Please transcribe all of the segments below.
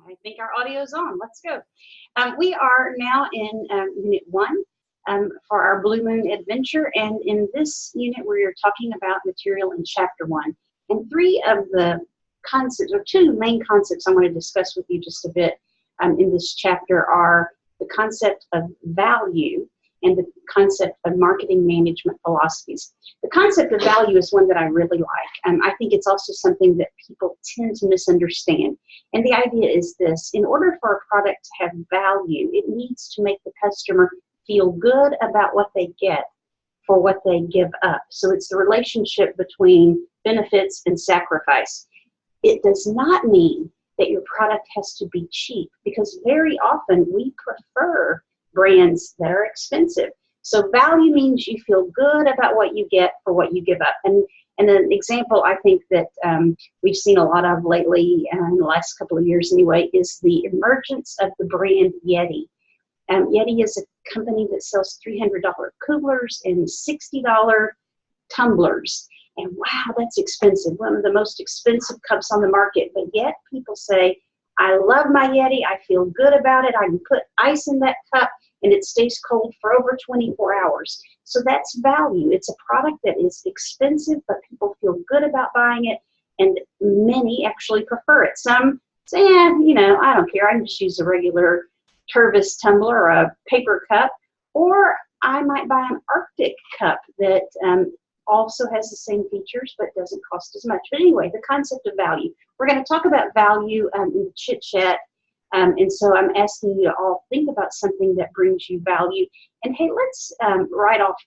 I think our audio's on. Let's go. We are now in Unit 1 for our Blue Moon Adventure, and in this unit we are talking about material in Chapter 1. And three of the concepts, or two main concepts I want to discuss with you just a bit in this chapter are the concept of value and the concept of marketing management philosophies. The concept of value is one that I really like. I think it's also something that people tend to misunderstand. And the idea is this: in order for a product to have value, it needs to make the customer feel good about what they get for what they give up. So it's the relationship between benefits and sacrifice. It does not mean that your product has to be cheap, because very often we prefer brands that are expensive. So value means you feel good about what you get for what you give up. And an example I think that we've seen a lot of lately, in the last couple of years anyway, is the emergence of the brand Yeti. Yeti is a company that sells $300 coolers and $60 tumblers. And wow, that's expensive. One of the most expensive cups on the market. But yet people say, I love my Yeti. I feel good about it. I can put ice in that cup and it stays cold for over 24 hours. So that's value. It's a product that is expensive, but people feel good about buying it. And many actually prefer it. Some say, I don't care. I can just use a regular Tervis tumbler or a paper cup. Or I might buy an Arctic cup that also has the same features but doesn't cost as much. But anyway, the concept of value. We're going to talk about value in the chit chat, and so I'm asking you to all think about something that brings you value. And hey, let's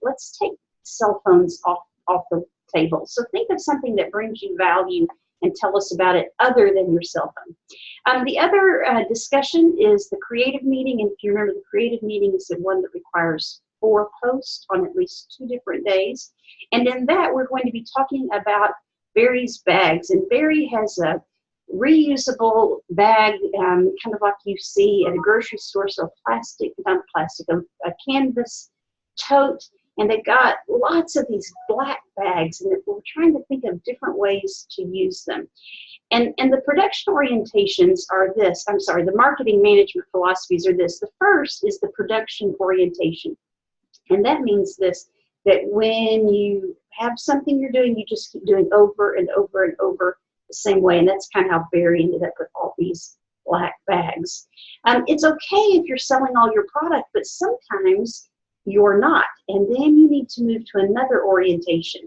let's take cell phones off the table. So think of something that brings you value and tell us about it other than your cell phone. The other discussion is the creative meeting, and if you remember, the creative meeting is the one that requires 4 posts on at least 2 different days. And in that, we're going to be talking about Barry's bags. And Barry has a reusable bag, kind of like you see at a grocery store, so a canvas tote. And they've got lots of these black bags, and we're trying to think of different ways to use them. And the production orientations are this, the marketing management philosophies are this. The first is the production orientation. And that means this, that when you have something you're doing, you just keep doing over and over and over the same way. And that's kind of how Barry ended up with all these black bags. It's okay if you're selling all your product, but sometimes you're not. And then you need to move to another orientation.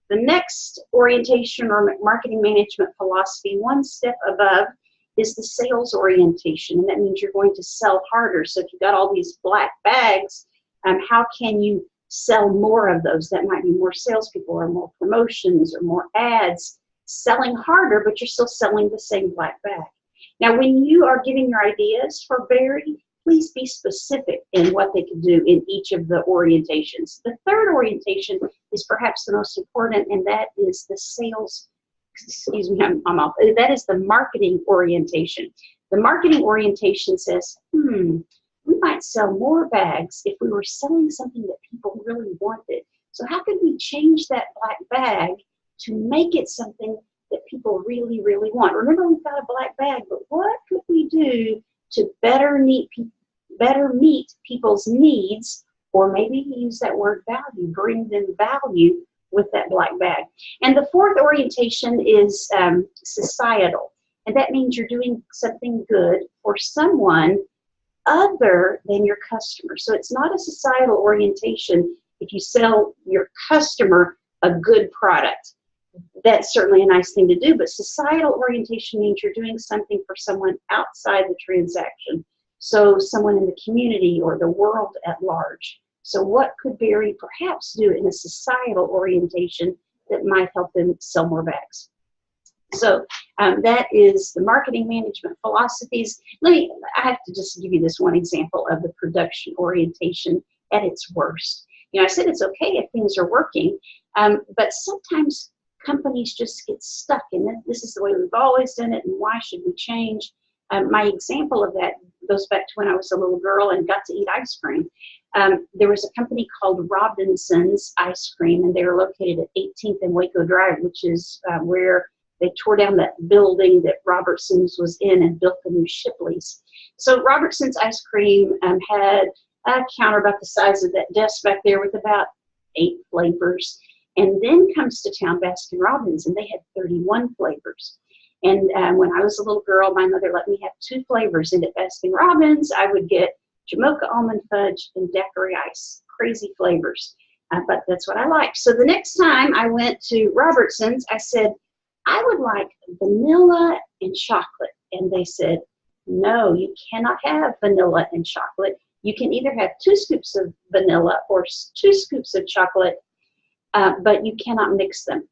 The next orientation or marketing management philosophy, one step above, is the sales orientation. And that means you're going to sell harder. So if you've got all these black bags, how can you sell more of those? That might be more salespeople or more promotions or more ads, selling harder, but you're still selling the same black bag. Now, when you are giving your ideas for Barry, please be specific in what they can do in each of the orientations. The third orientation is perhaps the most important, and that is the sales, excuse me, I'm off. That is the marketing orientation. The marketing orientation says, we might sell more bags if we were selling something that people really wanted. So how could we change that black bag to make it something that people really, really want? Remember, we've got a black bag, but what could we do to better meet people's needs, or maybe use that word value, bring them value with that black bag? And the fourth orientation is societal. And that means you're doing something good for someone other than your customer. So it's not a societal orientation if you sell your customer a good product. That's certainly a nice thing to do, but societal orientation means you're doing something for someone outside the transaction. So someone in the community or the world at large. So what could Barry perhaps do in a societal orientation that might help them sell more bags? So that is the marketing management philosophies. I have to just give you this one example of the production orientation at its worst. I said it's okay if things are working, but sometimes companies just get stuck in it. This is the way we've always done it, and why should we change? My example of that goes back to when I was a little girl and got to eat ice cream. There was a company called Robinson's Ice Cream, and they were located at 18th and Waco Drive, which is where They tore down that building that Robertson's was in and built the new Shipley's. So Robertson's Ice Cream had a counter about the size of that desk back there with about 8 flavors. And then comes to town Baskin Robbins, and they had 31 flavors. And when I was a little girl, my mother let me have 2 flavors. And at Baskin Robbins, I would get Jamocha almond fudge and daiquiri ice. Crazy flavors. But that's what I like. So the next time I went to Robertson's, I said, I would like vanilla and chocolate. And they said, no, you cannot have vanilla and chocolate. You can either have 2 scoops of vanilla or 2 scoops of chocolate, but you cannot mix them.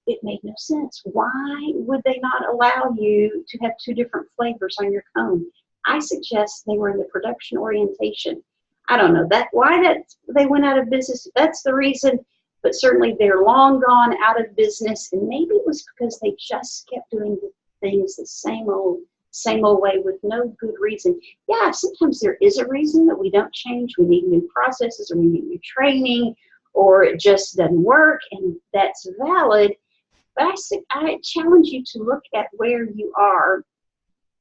It made no sense. Why would they not allow you to have 2 different flavors on your cone? I suggest they were in the production orientation. I don't know why they went out of business. That's the reason, but certainly they're long gone out of business. And maybe it was because they just kept doing things the same old way with no good reason. Yeah, sometimes there is a reason that we don't change. We need new processes, or we need new training, or it just doesn't work, and that's valid. But I challenge you to look at where you are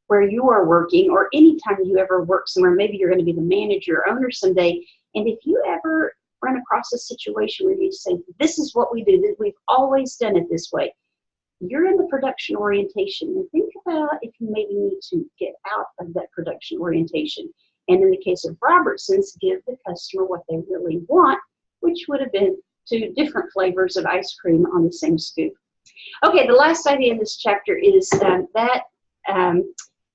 working, or anytime you ever work somewhere. Maybe you're going to be the manager or owner someday, and if you ever run across a situation where you say, this is what we do, we've always done it this way, you're in the production orientation, and think about if you maybe need to get out of that production orientation. And in the case of Robertson's, give the customer what they really want, which would have been 2 different flavors of ice cream on the same scoop. Okay, the last idea in this chapter is that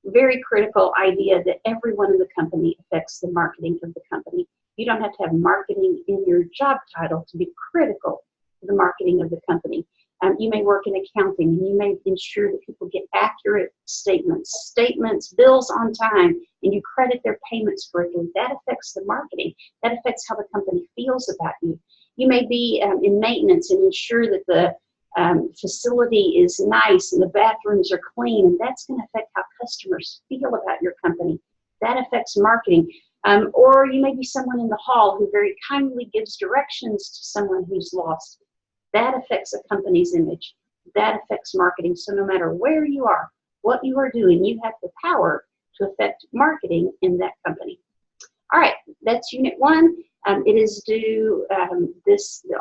very critical idea that everyone in the company affects the marketing of the company. You don't have to have marketing in your job title to be critical to the marketing of the company. You may work in accounting, and you may ensure that people get accurate statements, bills on time, and you credit their payments correctly. That affects the marketing. That affects how the company feels about you. You may be in maintenance and ensure that the facility is nice and the bathrooms are clean, and that's going to affect how customers feel about your company. That affects marketing. Or you may be someone in the hall who very kindly gives directions to someone who's lost. That affects a company's image. That affects marketing. So no matter where you are, what you are doing, you have the power to affect marketing in that company. All right, that's Unit 1. It is due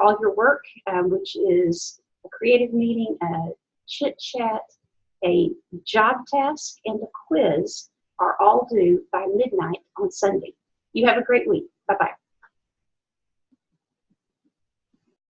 all your work, which is a creative meeting, a chit chat, a job task, and a quiz are all due by midnight on Sunday. You have a great week. Bye-bye.